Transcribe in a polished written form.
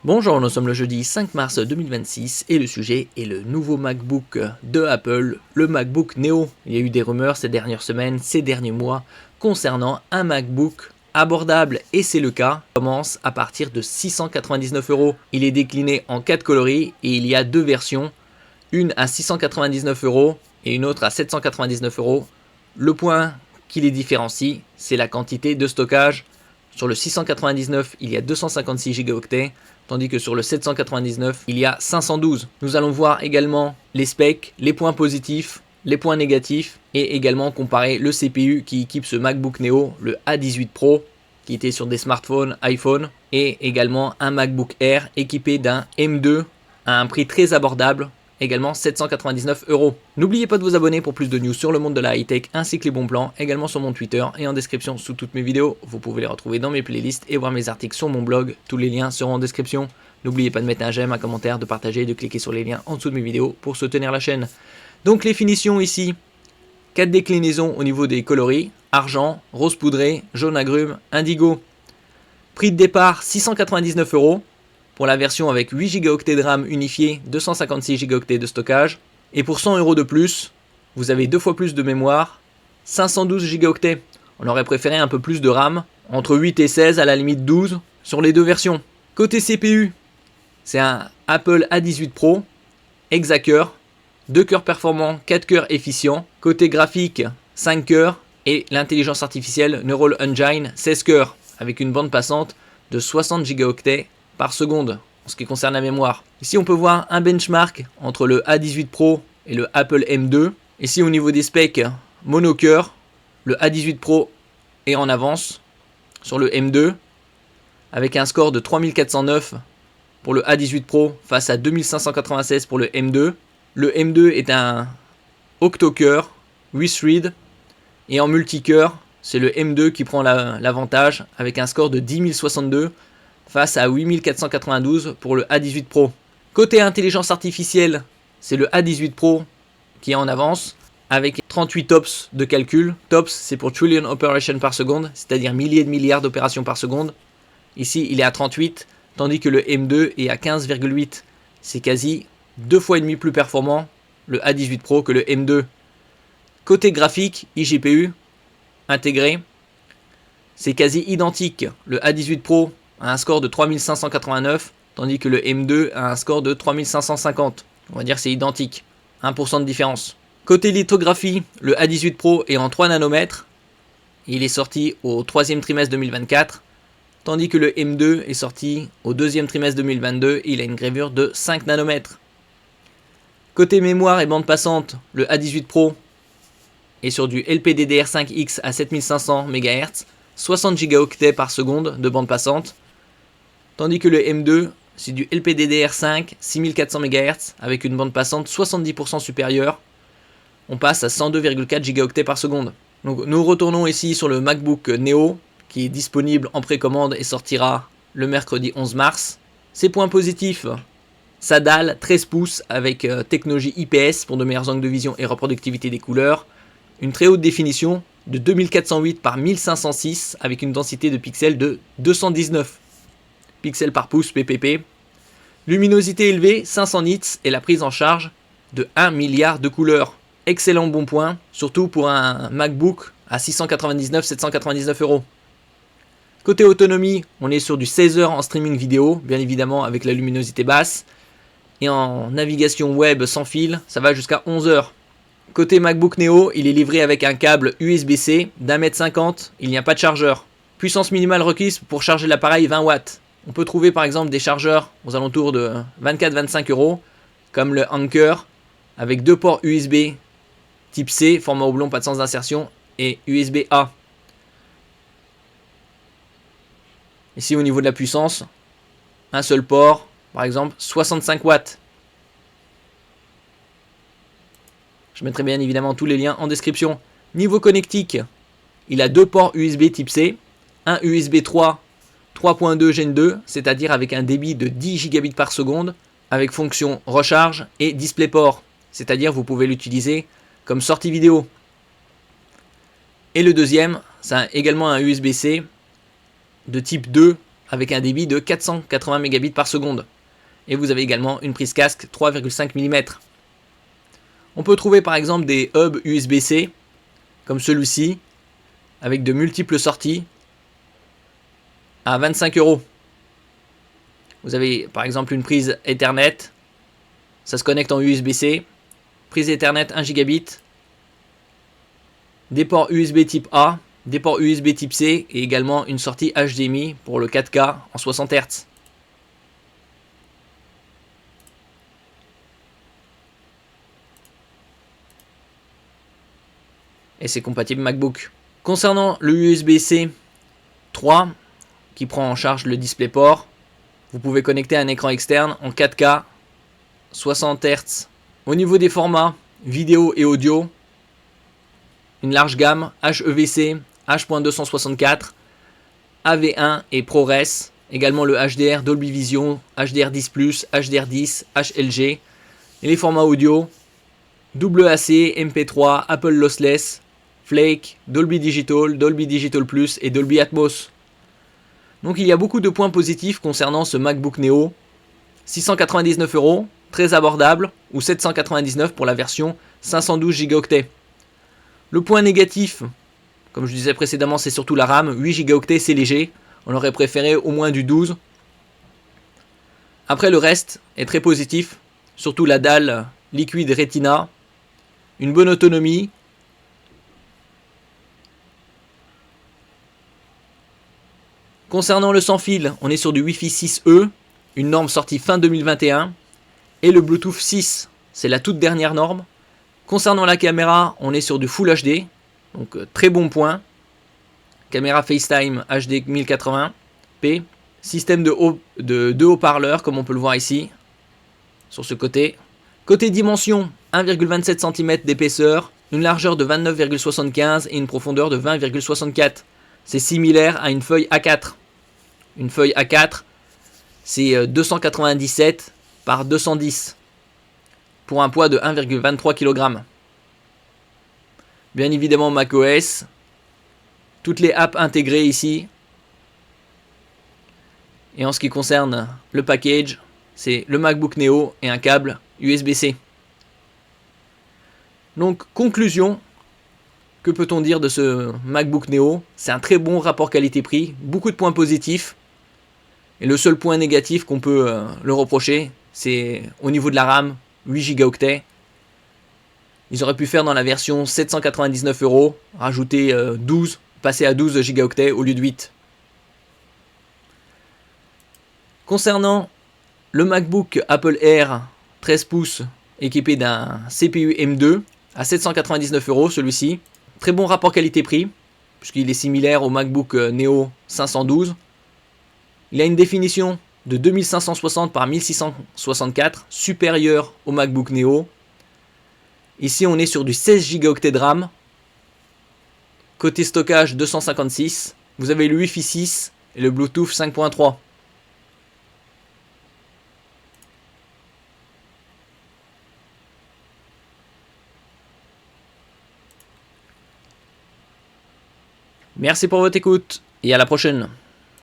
Bonjour, nous sommes le jeudi 5 mars 2026 et le sujet est le nouveau MacBook de Apple, le MacBook Neo. Il y a eu des rumeurs ces dernières semaines, ces derniers mois, concernant un MacBook abordable et c'est le cas. Il commence à partir de 699 €. Il est décliné en 4 coloris et il y a deux versions, une à 699 € et une autre à 799 €. Le point qui les différencie, c'est la quantité de stockage. Sur le 699, il y a 256 Go, tandis que sur le 799, il y a 512. Nous allons voir également les specs, les points positifs, les points négatifs, et également comparer le CPU qui équipe ce MacBook Neo, le A18 Pro, qui était sur des smartphones, iPhone, et également un MacBook Air équipé d'un M2 à un prix très abordable, également 799 €. N'oubliez pas de vous abonner pour plus de news sur le monde de la high-tech ainsi que les bons plans, également sur mon Twitter et en description sous toutes mes vidéos. Vous pouvez les retrouver dans mes playlists et voir mes articles sur mon blog, tous les liens seront en description. N'oubliez pas de mettre un j'aime, un commentaire, de partager et de cliquer sur les liens en dessous de mes vidéos pour soutenir la chaîne. Donc les finitions ici, 4 déclinaisons au niveau des coloris, argent, rose poudré, jaune agrume, indigo. Prix de départ 699 € pour la version avec 8 Go de RAM unifié, 256 Go de stockage. Et pour 100 € de plus, vous avez 2 fois plus de mémoire, 512 Go. On aurait préféré un peu plus de RAM, entre 8 et 16, à la limite 12, sur les deux versions. Côté CPU, c'est un Apple A18 Pro, Hexa-cœur, 2 cœurs performants, 4 cœurs efficients. Côté graphique, 5 cœurs, et l'intelligence artificielle Neural Engine, 16 cœurs, avec une bande passante de 60 Go par seconde en ce qui concerne la mémoire. Ici on peut voir un benchmark entre le A18 Pro et le Apple M2. Ici au niveau des specs, monocœur, le A18 Pro est en avance sur le M2 avec un score de 3409 pour le A18 Pro face à 2596 pour le M2. Le M2 est un octocœur 8 thread et en multicœur, c'est le M2 qui prend l'avantage avec un score de 10062 face à 8492 pour le A18 Pro. Côté intelligence artificielle, c'est le A18 Pro qui est en avance avec 38 TOPS de calcul. TOPS, c'est pour Trillion Operations par seconde, c'est-à-dire milliers de milliards d'opérations par seconde. Ici, il est à 38, tandis que le M2 est à 15,8. C'est quasi 2 fois et demi plus performant, le A18 Pro, que le M2. Côté graphique, iGPU intégré, c'est quasi identique. Le A18 Pro a un score de 3589, tandis que le M2 a un score de 3550. On va dire que c'est identique, 1% de différence. Côté lithographie, le A18 Pro est en 3 nanomètres. Il est sorti au 3e trimestre 2024, tandis que le M2 est sorti au 2e trimestre 2022 et il a une gravure de 5 nanomètres. Côté mémoire et bande passante, le A18 Pro est sur du LPDDR5X à 7500 MHz, 60 Go par seconde de bande passante, tandis que le M2, c'est du LPDDR5 6400 MHz avec une bande passante 70% supérieure. On passe à 102,4 Go par seconde. Donc nous retournons ici sur le MacBook Neo qui est disponible en précommande et sortira le mercredi 11 mars. Ses points positifs, sa dalle 13 pouces avec technologie IPS pour de meilleurs angles de vision et reproductivité des couleurs. Une très haute définition de 2408 par 1506 avec une densité de pixels de 219 pixels par pouce ppp. Luminosité élevée, 500 nits et la prise en charge de 1 milliard de couleurs. Excellent bon point, surtout pour un MacBook à 699-799 €. Côté autonomie, on est sur du 16 heures en streaming vidéo, bien évidemment avec la luminosité basse. Et en navigation web sans fil, ça va jusqu'à 11 heures. Côté MacBook Neo, il est livré avec un câble USB-C d'1,50 m, il n'y a pas de chargeur. Puissance minimale requise pour charger l'appareil 20 watts. On peut trouver par exemple des chargeurs aux alentours de 24-25 €, comme le Anker, avec 2 ports USB type C, format oblong, pas de sens d'insertion, et USB-A. Ici au niveau de la puissance, un seul port, par exemple 65 watts. Je mettrai bien évidemment tous les liens en description. Niveau connectique, il a 2 ports USB type C, un USB 3 3.2 Gen 2, c'est-à-dire avec un débit de 10 gigabits par seconde, avec fonction recharge et DisplayPort, c'est-à-dire vous pouvez l'utiliser comme sortie vidéo. Et le deuxième, c'est également un USB-C de type 2 avec un débit de 480 mégabits par seconde. Et vous avez également une prise casque 3,5 mm. On peut trouver par exemple des hubs USB-C, comme celui-ci, avec de multiples sorties, à 25 €. Vous avez par exemple une prise Ethernet, ça se connecte en USB-C, prise Ethernet 1 gigabit, des ports USB type A, des ports USB type C et également une sortie HDMI pour le 4K en 60 Hz. Et c'est compatible MacBook. Concernant le USB-C 3 qui prend en charge le DisplayPort, vous pouvez connecter un écran externe en 4K 60 Hz. Au niveau des formats vidéo et audio, une large gamme HEVC, H.264, AV1 et ProRes, également le HDR, Dolby Vision, HDR10+, HDR10, HLG, et les formats audio WAC, MP3, Apple Lossless, Flake, Dolby Digital, Dolby Digital Plus et Dolby Atmos. Donc il y a beaucoup de points positifs concernant ce MacBook Neo. 699 €, très abordable, ou 799 pour la version 512 Go. Le point négatif, comme je disais précédemment, c'est surtout la RAM. 8 Go c'est léger, on aurait préféré au moins du 12. Après le reste est très positif, surtout la dalle liquide Retina, une bonne autonomie. Concernant le sans fil, on est sur du Wi-Fi 6E, une norme sortie fin 2021, et le Bluetooth 6, c'est la toute dernière norme. Concernant la caméra, on est sur du Full HD, donc très bon point. Caméra FaceTime HD 1080p, système de deux haut-parleurs comme on peut le voir ici, sur ce côté. Côté dimension, 1,27 cm d'épaisseur, une largeur de 29,75 et une profondeur de 20,64. C'est similaire à une feuille A4. Une feuille A4, c'est 297 par 210 pour un poids de 1,23 kg. Bien évidemment macOS, toutes les apps intégrées ici. Et en ce qui concerne le package, c'est le MacBook Neo et un câble USB-C. Donc conclusion, que peut-on dire de ce MacBook Neo? C'est un très bon rapport qualité-prix, beaucoup de points positifs. Et le seul point négatif qu'on peut le reprocher, c'est au niveau de la RAM, 8 Go. Ils auraient pu faire dans la version 799 €, rajouter 12, passer à 12 Go au lieu de 8. Concernant le MacBook Apple Air 13 pouces équipé d'un CPU M2 à 799 € celui-ci. Très bon rapport qualité-prix, puisqu'il est similaire au MacBook Neo 512. Il a une définition de 2560 par 1664, supérieure au MacBook Neo. Ici, on est sur du 16 Go de RAM. Côté stockage, 256. Vous avez le Wi-Fi 6 et le Bluetooth 5.3. Merci pour votre écoute et à la prochaine.